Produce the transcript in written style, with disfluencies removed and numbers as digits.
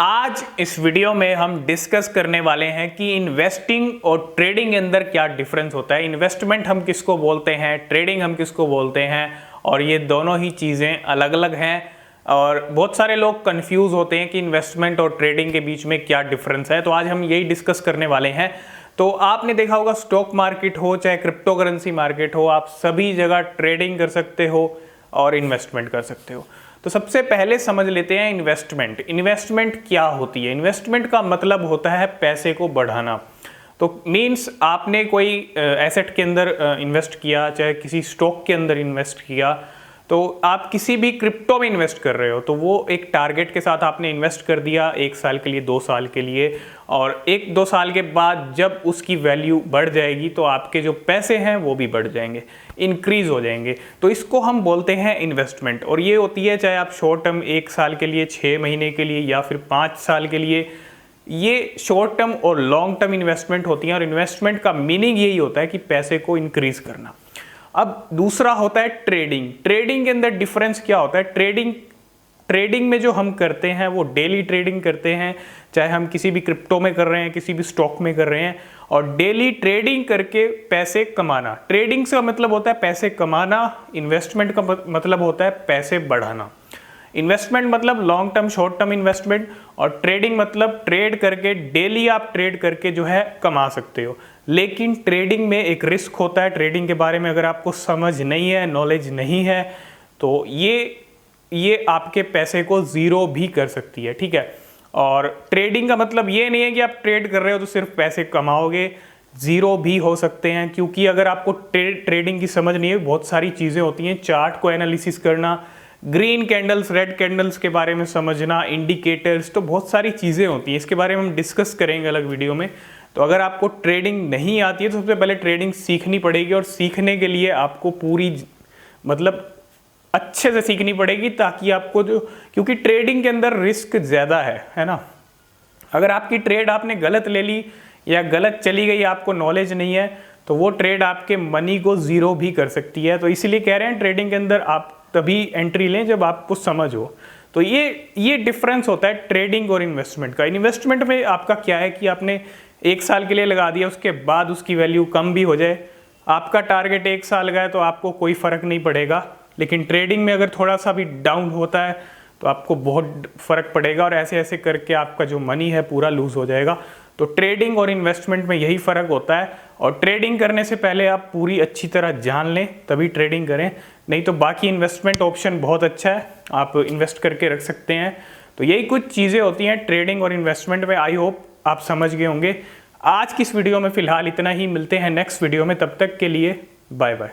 आज इस वीडियो में हम डिस्कस करने वाले हैं कि इन्वेस्टिंग और ट्रेडिंग के अंदर क्या डिफरेंस होता है। इन्वेस्टमेंट हम किसको बोलते हैं, ट्रेडिंग हम किसको बोलते हैं, और ये दोनों ही चीज़ें अलग अलग हैं। और बहुत सारे लोग कंफ्यूज होते हैं कि इन्वेस्टमेंट और ट्रेडिंग के बीच में क्या डिफरेंस है, तो आज हम यही डिस्कस करने वाले हैं। तो आपने देखा होगा स्टॉक मार्केट हो चाहे क्रिप्टो करेंसी मार्केट हो, आप सभी जगह ट्रेडिंग कर सकते हो और इन्वेस्टमेंट कर सकते हो। तो सबसे पहले समझ लेते हैं इन्वेस्टमेंट। इन्वेस्टमेंट क्या होती है? इन्वेस्टमेंट का मतलब होता है पैसे को बढ़ाना। तो मीन्स आपने कोई एसेट के अंदर इन्वेस्ट किया, चाहे किसी स्टॉक के अंदर इन्वेस्ट किया, तो आप किसी भी क्रिप्टो में इन्वेस्ट कर रहे हो तो वो एक टारगेट के साथ आपने इन्वेस्ट कर दिया 1 साल के लिए, 2 साल के लिए, और 1-2 साल के बाद जब उसकी वैल्यू बढ़ जाएगी तो आपके जो पैसे हैं वो भी बढ़ जाएंगे, इंक्रीज हो जाएंगे। तो इसको हम बोलते हैं इन्वेस्टमेंट। और ये होती है चाहे आप शॉर्ट टर्म 1 साल के लिए, 6 महीने के लिए या फिर 5 साल के लिए, ये शॉर्ट टर्म और लॉन्ग टर्म इन्वेस्टमेंट होती हैं। और इन्वेस्टमेंट का मीनिंग यही होता है कि पैसे को इंक्रीज करना। अब दूसरा होता है ट्रेडिंग। ट्रेडिंग के अंदर डिफरेंस क्या होता है? ट्रेडिंग में जो हम करते हैं वो डेली ट्रेडिंग करते हैं, चाहे हम किसी भी क्रिप्टो में कर रहे हैं, किसी भी स्टॉक में कर रहे हैं, और डेली ट्रेडिंग करके पैसे कमाना। ट्रेडिंग से मतलब होता है पैसे कमाना, इन्वेस्टमेंट का मतलब होता है पैसे बढ़ाना। इन्वेस्टमेंट मतलब long term, short term investment, और ट्रेडिंग मतलब ट्रेड करके, डेली आप ट्रेड करके जो है कमा सकते हो। लेकिन ट्रेडिंग में एक रिस्क होता है। ट्रेडिंग के बारे में अगर आपको समझ नहीं है, नॉलेज नहीं है, तो ये आपके पैसे को ज़ीरो भी कर सकती है, ठीक है। और ट्रेडिंग का मतलब ये नहीं है कि आप ट्रेड कर रहे हो तो सिर्फ पैसे कमाओगे, ज़ीरो भी हो सकते हैं। क्योंकि अगर आपको ट्रेडिंग की समझ नहीं है, बहुत सारी चीज़ें होती हैं। चार्ट को एनालिसिस करना, ग्रीन कैंडल्स, रेड कैंडल्स के बारे में समझना, इंडिकेटर्स, तो बहुत सारी चीज़ें होती हैं। इसके बारे में हम डिस्कस करेंगे अलग वीडियो में। तो अगर आपको ट्रेडिंग नहीं आती है तो सबसे पहले ट्रेडिंग सीखनी पड़ेगी, और सीखने के लिए आपको पूरी मतलब अच्छे से सीखनी पड़ेगी, ताकि आपको क्योंकि ट्रेडिंग के अंदर रिस्क ज़्यादा है ना। अगर आपकी ट्रेड आपने गलत ले ली या गलत चली गई, आपको नॉलेज नहीं है, तो वो ट्रेड आपके मनी को ज़ीरो भी कर सकती है। तो इसीलिए कह रहे हैं ट्रेडिंग के अंदर आप तभी एंट्री लें जब आपको समझ हो। तो ये डिफरेंस होता है ट्रेडिंग और इन्वेस्टमेंट का। इन्वेस्टमेंट में आपका क्या है कि आपने 1 साल के लिए लगा दिया, उसके बाद उसकी वैल्यू कम भी हो जाए, आपका टारगेट 1 साल का है तो आपको कोई फ़र्क नहीं पड़ेगा। लेकिन ट्रेडिंग में अगर थोड़ा सा भी डाउन होता है तो आपको बहुत फ़र्क पड़ेगा, और ऐसे ऐसे करके आपका जो मनी है पूरा लूज़ हो जाएगा। तो ट्रेडिंग और इन्वेस्टमेंट में यही फ़र्क होता है। और ट्रेडिंग करने से पहले आप पूरी अच्छी तरह जान लें तभी ट्रेडिंग करें, नहीं तो बाकी इन्वेस्टमेंट ऑप्शन बहुत अच्छा है, आप इन्वेस्ट करके रख सकते हैं। तो यही कुछ चीज़ें होती हैं ट्रेडिंग और इन्वेस्टमेंट में। आई होप आप समझ गए होंगे। आज की इस वीडियो में फ़िलहाल इतना ही, मिलते हैं नेक्स्ट वीडियो में, तब तक के लिए बाय बाय।